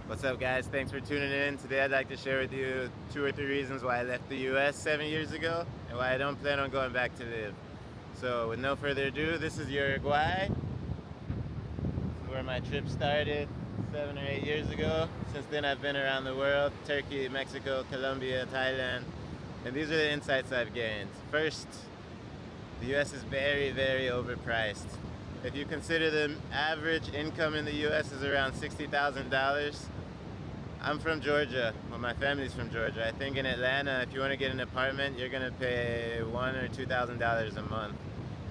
What's up, guys? Thanks for tuning in. Today I'd like to share with you 2 or 3 reasons why I left the US 7 years ago and why I don't plan on going back to live. So with no further ado, this is Uruguay. This is where my trip started 7 or 8 years ago. Since then I've been around the world: Turkey, Mexico, Colombia, Thailand. And these are the insights I've gained. First, the US is very, very overpriced. If you consider the average income in the US is around $60,000, I'm from Georgia. Well, my family's from Georgia. I think in Atlanta, if you want to get an apartment, you're gonna pay $1,000 or $2,000 a month.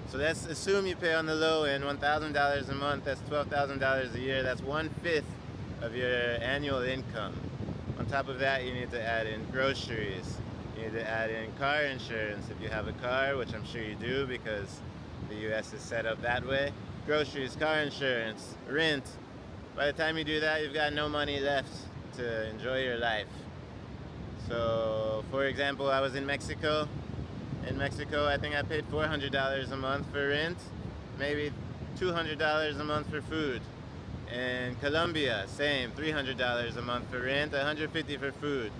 So let's assume you pay on the low end $1,000 a month. That's $12,000 a year. That's 1/5 of your annual income. On top of that, you need to add in groceries. You need to add in car insurance if you have a car, which I'm sure you do because the US is set up that way. Groceries, car insurance, rent. By the time you do that, you've got no money left to enjoy your life. So, for example, I was in Mexico. In Mexico, I think I paid $400 a month for rent, maybe $200 a month for food. In Colombia, same, $300 a month for rent, $150 for food.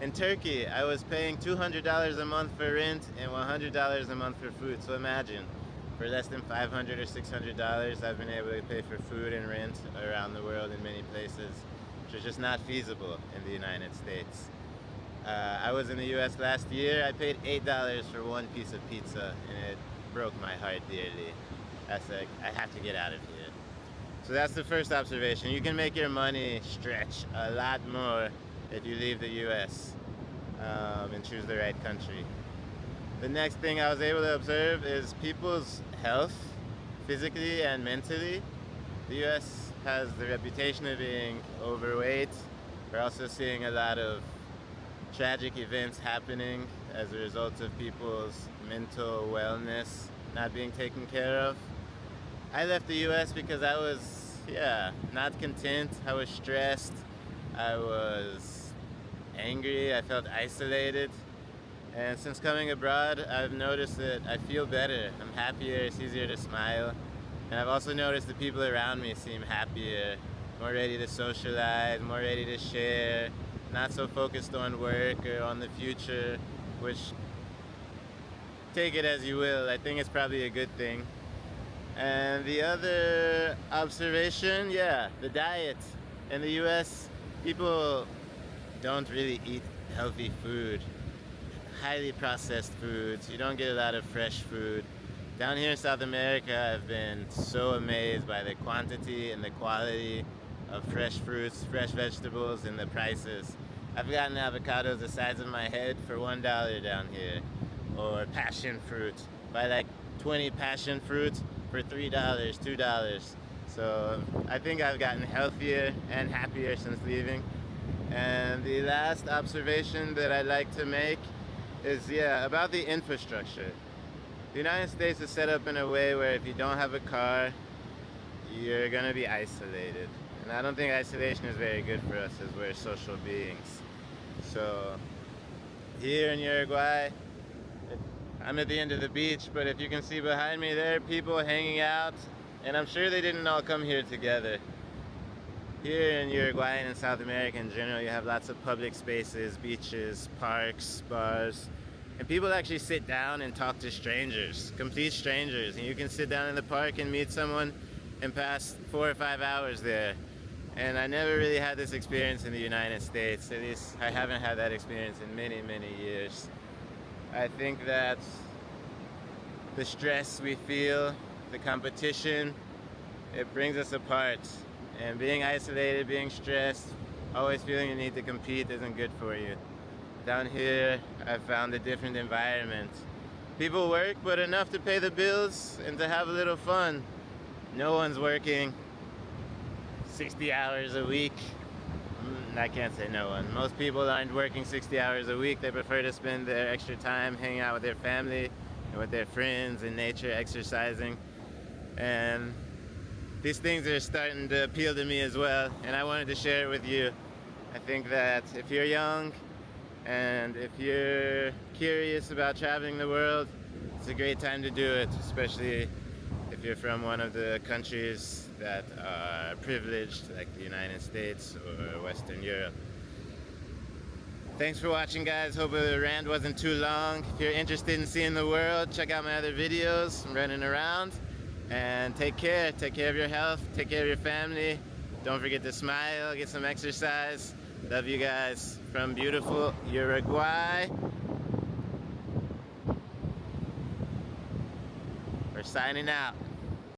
In Turkey, I was paying $200 a month for rent and $100 a month for food. So imagine, for less than $500 or $600, I've been able to pay for food and rent around the world in many places, which is just not feasible in the United States. I was in the US last year. I paid $8 for one piece of pizza, and it broke my heart dearly. That's like, I have to get out of here. So that's the first observation. You can make your money stretch a lot more if you leave the US and choose the right country. The next thing I was able to observe is people's health, physically and mentally. The US has the reputation of being overweight. We're also seeing a lot of tragic events happening as a result of people's mental wellness not being taken care of. I left the US because I was, not content. I was stressed. I was angry. I felt isolated. And since coming abroad, I've noticed that I feel better. I'm happier. It's easier to smile. And I've also noticed the people around me seem happier, more ready to socialize, more ready to share, not so focused on work or on the future, which, take it as you will, I think it's probably a good thing. And the other observation, the diet. In the US, people don't really eat healthy food. Highly processed foods. You don't get a lot of fresh food. Down here in South America, I've been so amazed by the quantity and the quality of fresh fruits, fresh vegetables, and the prices. I've gotten avocados the size of my head for $1 down here. Or passion fruit. Buy like 20 passion fruits for $3, $2. So I think I've gotten healthier and happier since leaving. And the last observation that I'd like to make is, about the infrastructure. The United States is set up in a way where if you don't have a car, you're gonna be isolated. And I don't think isolation is very good for us as we're social beings. So here in Uruguay, I'm at the end of the beach, but if you can see behind me, there are people hanging out, and I'm sure they didn't all come here together. Here in Uruguay and in South America in general, you have lots of public spaces, beaches, parks, bars, and people actually sit down and talk to strangers, complete strangers. And you can sit down in the park and meet someone and pass 4 or 5 hours there. And I never really had this experience in the United States. At least I haven't had that experience in many, many years. I think that the stress we feel, the competition, it brings us apart. And being isolated, being stressed, always feeling you need to compete isn't good for you. Down here, I've found a different environment. People work, but enough to pay the bills and to have a little fun. No one's working 60 hours a week. I can't say no one. Most people aren't working 60 hours a week. They prefer to spend their extra time hanging out with their family and with their friends in nature, exercising. And these things are starting to appeal to me as well, and I wanted to share it with you. I think that if you're young and if you're curious about traveling the world, it's a great time to do it, especially if you're from one of the countries that are privileged, like the United States or Western Europe. Thanks for watching, guys. Hope the rant wasn't too long. If you're interested in seeing the world, check out my other videos. I'm running around. And take care. Take care of your health. Take care of your family. Don't forget to smile. Get some exercise. Love you guys from beautiful Uruguay. We're signing out.